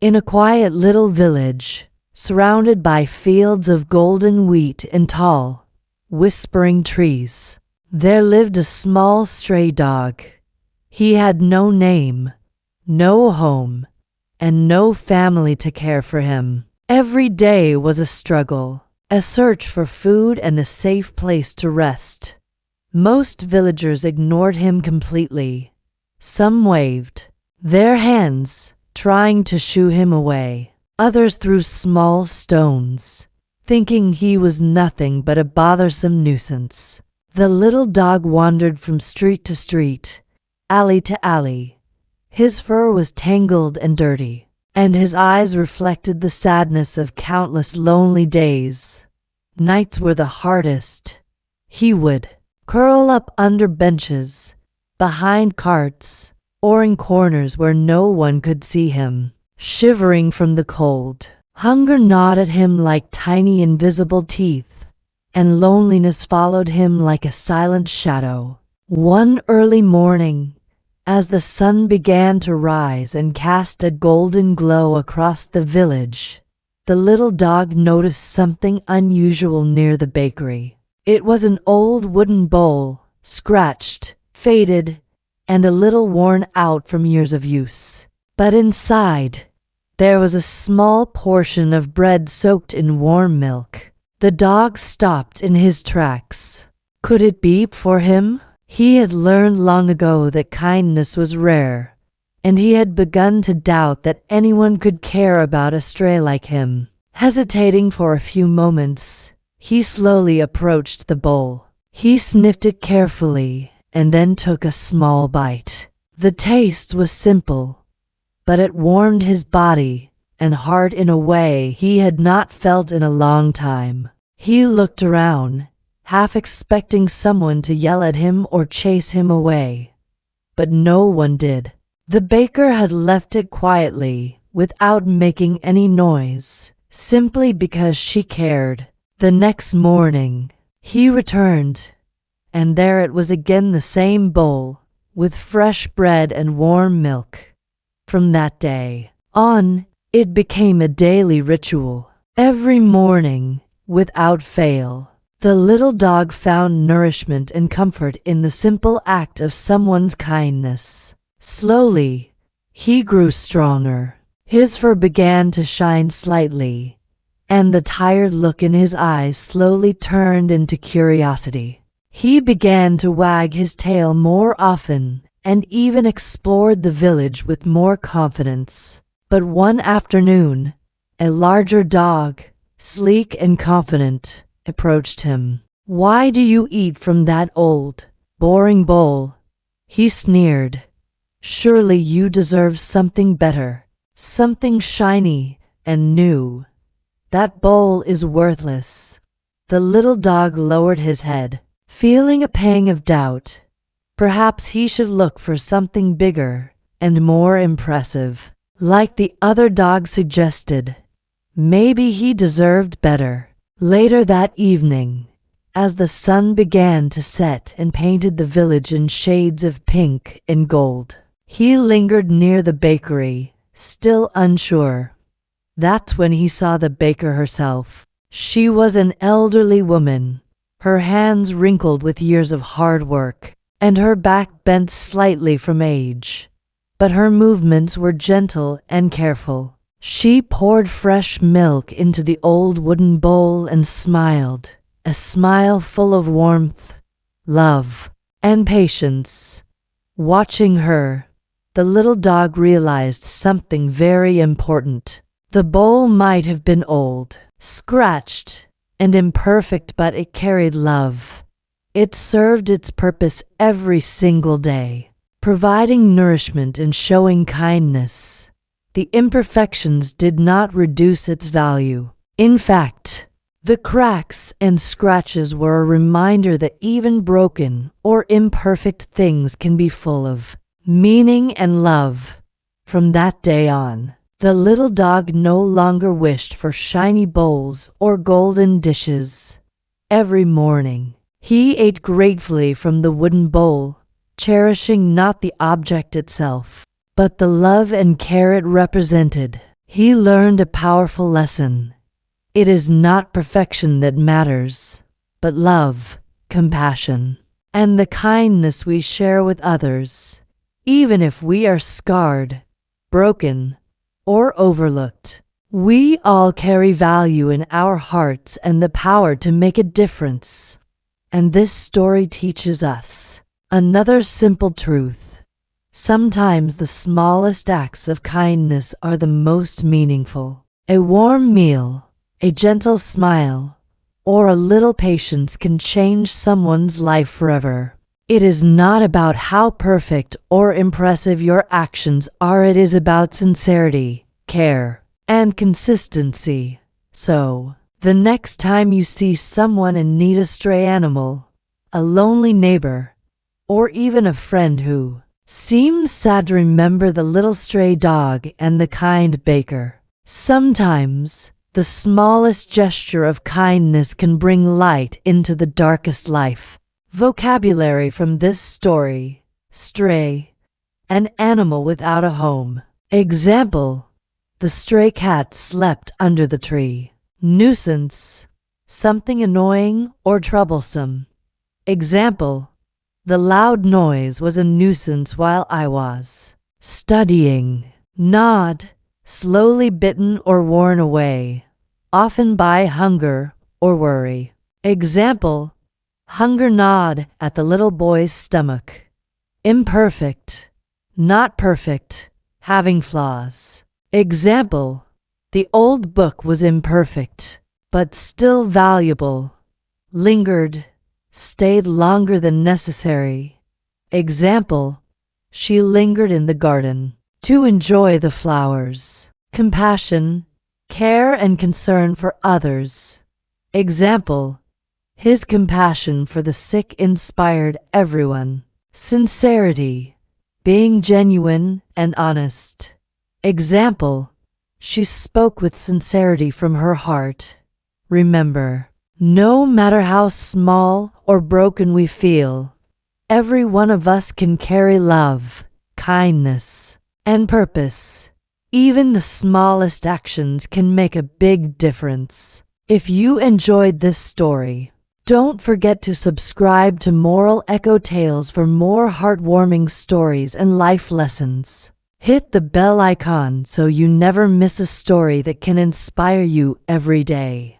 In a quiet little village, surrounded by fields of golden wheat and tall, whispering trees, there lived a small stray dog. He had no name, no home, and no family to care for him. Every day was a struggle, a search for food and a safe place to rest. Most villagers ignored him completely. Some waved their hands, trying to shoo him away. Others threw small stones, thinking he was nothing but a bothersome nuisance. The little dog wandered from street to street, alley to alley. His fur was tangled and dirty, and his eyes reflected the sadness of countless lonely days. Nights were the hardest. He would curl up under benches, behind carts, or in corners where no one could see him, shivering from the cold. Hunger gnawed at him like tiny invisible teeth, and loneliness followed him like a silent shadow. One early morning, as the sun began to rise and cast a golden glow across the village, the little dog noticed something unusual near the bakery. It was an old wooden bowl, scratched, faded, and a little worn out from years of use. But inside, there was a small portion of bread soaked in warm milk. The dog stopped in his tracks. Could it be for him? He had learned long ago that kindness was rare, and he had begun to doubt that anyone could care about a stray like him. Hesitating for a few moments, he slowly approached the bowl. He sniffed it carefully and then took a small bite. The taste was simple, but it warmed his body and heart in a way he had not felt in a long time. He looked around, half expecting someone to yell at him or chase him away, but no one did. The baker had left it quietly, without making any noise, simply because she cared. The next morning, he returned, and there it was again, the same bowl, with fresh bread and warm milk. From that day on, it became a daily ritual. Every morning, without fail, the little dog found nourishment and comfort in the simple act of someone's kindness. Slowly, he grew stronger. His fur began to shine slightly, and the tired look in his eyes slowly turned into curiosity. He began to wag his tail more often and even explored the village with more confidence. But one afternoon, a larger dog, sleek and confident, approached him. "Why do you eat from that old, boring bowl?" he sneered. "Surely you deserve something better, something shiny and new. That bowl is worthless." The little dog lowered his head, feeling a pang of doubt. Perhaps he should look for something bigger and more impressive. Like the other dog suggested, maybe he deserved better. Later that evening, as the sun began to set and painted the village in shades of pink and gold, he lingered near the bakery, still unsure. That's when he saw the baker herself. She was an elderly woman, her hands wrinkled with years of hard work, and her back bent slightly from age. But her movements were gentle and careful. She poured fresh milk into the old wooden bowl and smiled, a smile full of warmth, love, and patience. Watching her, the little dog realized something very important. The bowl might have been old, scratched, and imperfect, but it carried love. It served its purpose every single day, providing nourishment and showing kindness. The imperfections did not reduce its value. In fact, the cracks and scratches were a reminder that even broken or imperfect things can be full of meaning and love. From that day on, the little dog no longer wished for shiny bowls or golden dishes. Every morning, he ate gratefully from the wooden bowl, cherishing not the object itself, but the love and care it represented. He learned a powerful lesson. It is not perfection that matters, but love, compassion, and the kindness we share with others, even if we are scarred, broken, or overlooked. We all carry value in our hearts and the power to make a difference. And this story teaches us another simple truth. Sometimes the smallest acts of kindness are the most meaningful. A warm meal, a gentle smile, or a little patience can change someone's life forever. It is not about how perfect or impressive your actions are, it is about sincerity, care, and consistency. So, the next time you see someone in need, a stray animal, a lonely neighbor, or even a friend who seems sad, remember the little stray dog and the kind baker. Sometimes, the smallest gesture of kindness can bring light into the darkest life. Vocabulary from this story: stray, an animal without a home. Example: the stray cat slept under the tree. Nuisance, something annoying or troublesome. Example: the loud noise was a nuisance while I was studying. Nod, slowly bitten or worn away, often by hunger or worry. Example: hunger gnawed at the little boy's stomach. Imperfect, not perfect, having flaws. Example: the old book was imperfect, but still valuable. Lingered, stayed longer than necessary. Example: she lingered in the garden to enjoy the flowers. Compassion, care and concern for others. Example: his compassion for the sick inspired everyone. Sincerity, being genuine and honest. Example: she spoke with sincerity from her heart. Remember, no matter how small or broken we feel, every one of us can carry love, kindness, and purpose. Even the smallest actions can make a big difference. If you enjoyed this story, don't forget to subscribe to Moral Echo Tales for more heartwarming stories and life lessons. Hit the bell icon so you never miss a story that can inspire you every day.